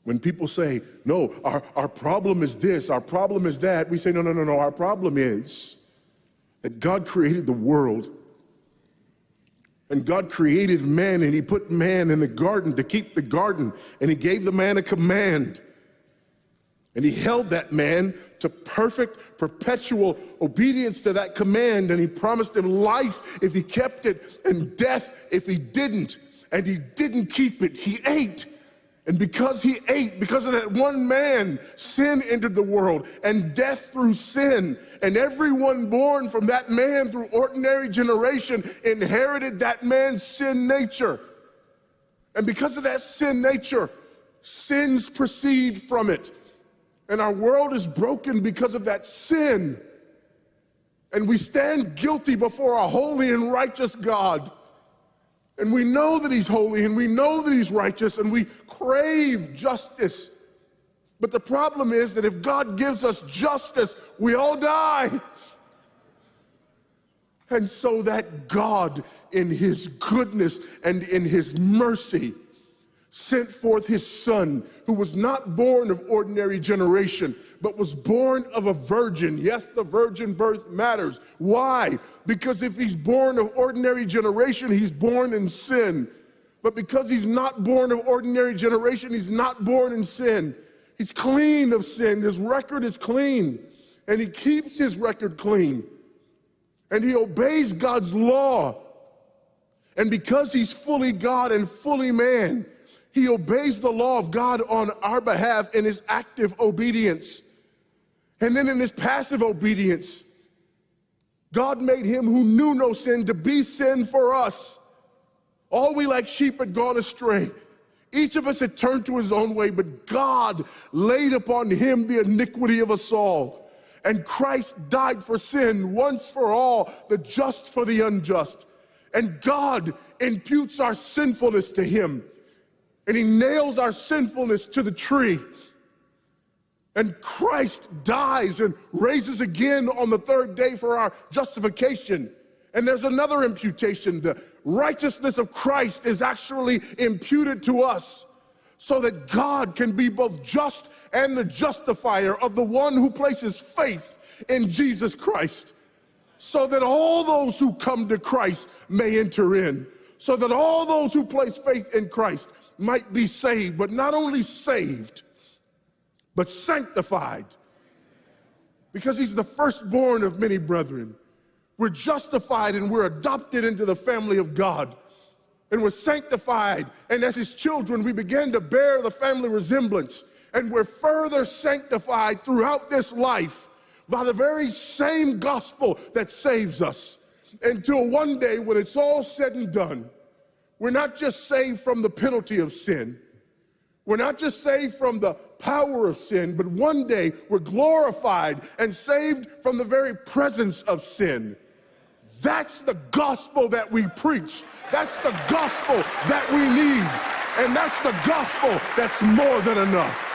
When people say, no, our problem is this, our problem is that, we say, no, our problem is that God created the world. And God created man, and he put man in the garden to keep the garden, and he gave the man a command. And he held that man to perfect, perpetual obedience to that command, and he promised him life if he kept it, and death if he didn't. And he didn't keep it, he ate. And because he ate, because of that one man, sin entered the world, and death through sin. And everyone born from that man through ordinary generation inherited that man's sin nature. And because of that sin nature, sins proceed from it. And our world is broken because of that sin. And we stand guilty before a holy and righteous God. And we know that he's holy, and we know that he's righteous, and we crave justice. But the problem is that if God gives us justice, we all die. And so that God, in his goodness and in his mercy, sent forth his son, who was not born of ordinary generation, but was born of a virgin. Yes, the virgin birth matters. Why? Because if he's born of ordinary generation, he's born in sin. But because he's not born of ordinary generation, he's not born in sin. He's clean of sin. His record is clean. And he keeps his record clean. And he obeys God's law. And because he's fully God and fully man, he obeys the law of God on our behalf in his active obedience. And then in his passive obedience, God made him who knew no sin to be sin for us. All we like sheep had gone astray. Each of us had turned to his own way, but God laid upon him the iniquity of us all. And Christ died for sin once for all, the just for the unjust. And God imputes our sinfulness to him. And he nails our sinfulness to the tree. And Christ dies and raises again on the third day for our justification. And there's another imputation. The righteousness of Christ is actually imputed to us so that God can be both just and the justifier of the one who places faith in Jesus Christ. So that all those who come to Christ may enter in. So that all those who place faith in Christ might be saved, but not only saved, but sanctified. Because he's the firstborn of many brethren. We're justified and we're adopted into the family of God. And we're sanctified, and as his children, we begin to bear the family resemblance. And we're further sanctified throughout this life by the very same gospel that saves us. Until one day, when it's all said and done, we're not just saved from the penalty of sin. We're not just saved from the power of sin, but one day we're glorified and saved from the very presence of sin. That's the gospel that we preach. That's the gospel that we need. And that's the gospel that's more than enough.